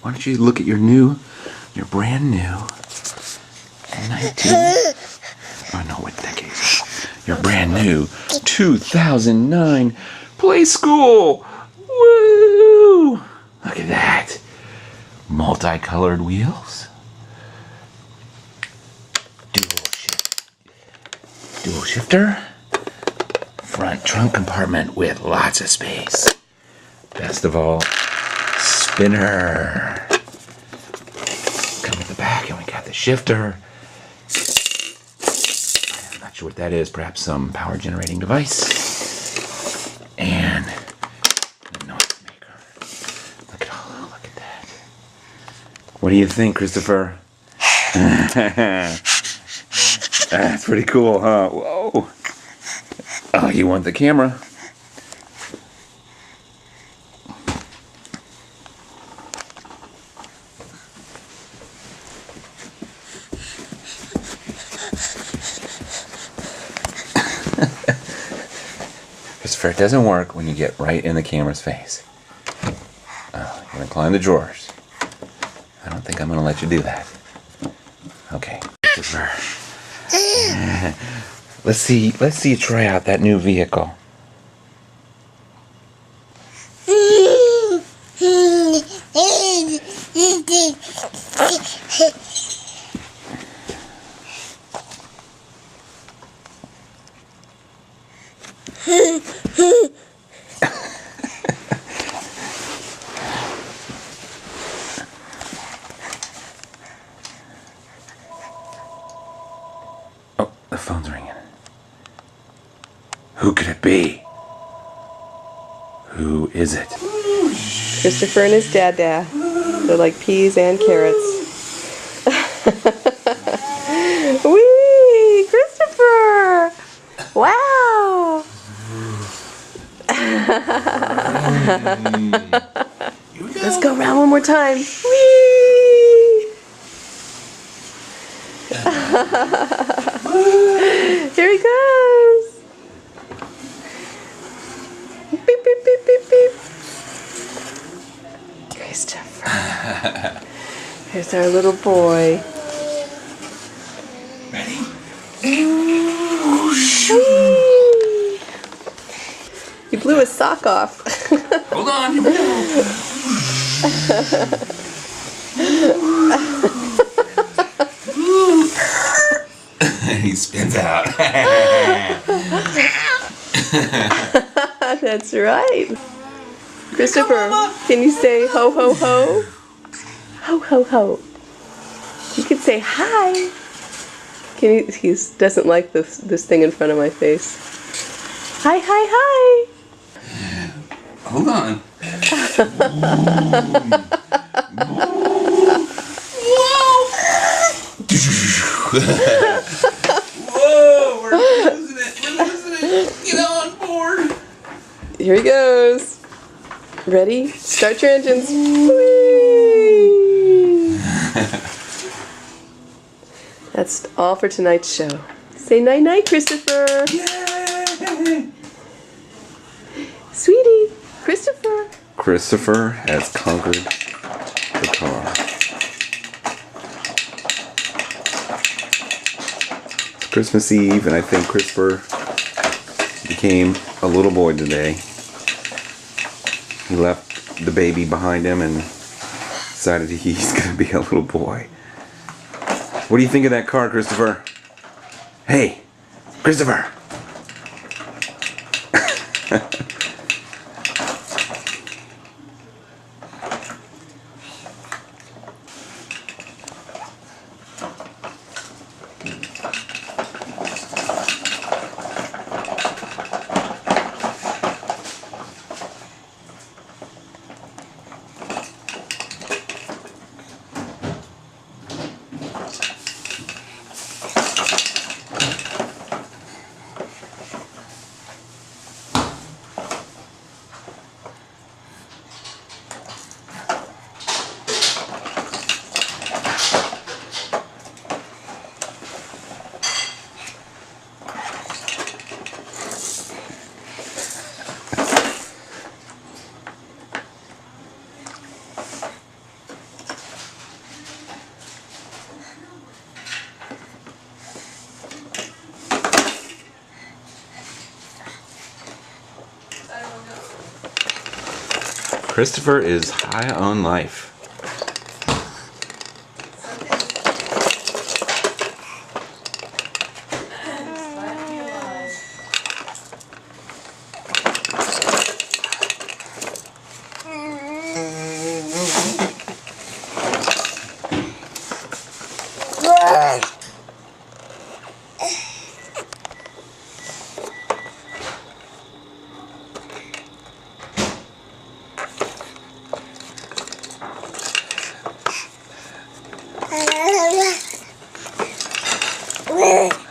Why don't you look at your brand new 19... Oh no, what decade? Your brand new 2009 Play School! Woo! Look at that. Multicolored wheels. Dual shifter. Front trunk compartment with lots of space. Best of all, spinner. Come at the back and we got the shifter. I'm not sure what that is. Perhaps some power generating device. And a noise maker. Look at that. What do you think, Christopher? That's pretty cool, huh? Whoa. Oh, you want the camera? Christopher, it doesn't work when you get right in the camera's face. Oh, you're gonna climb the drawers. I don't think I'm gonna let you do that. Okay, Christopher. Let's see you try out that new vehicle. Oh, the phone's ringing. Who could it be? Who is it? Christopher and his dada. They're like peas and carrots. Whee! Christopher! Wow! Let's go around one more time. Whee! Here he goes. Beep, beep, beep, beep, beep. Christopher. Here's our little boy. Ready? He blew his sock off. Hold on, here we go. He spins out. That's right. Christopher, can you say ho ho ho? Ho ho ho. You can say hi. Can he doesn't like this thing in front of my face. Hi hi hi. Hold on. Whoa, we're losing it. Get on board. Here he goes. Ready? Start your engines. Whee! That's all for tonight's show. Say night night, Christopher. Yay! Sweetie, Christopher. Christopher has conquered the car. It's Christmas Eve, and I think Christopher became a little boy today. He left the baby behind him and decided he's going to be a little boy. What do you think of that car, Christopher? Hey, Christopher! Christopher is high on life. Where?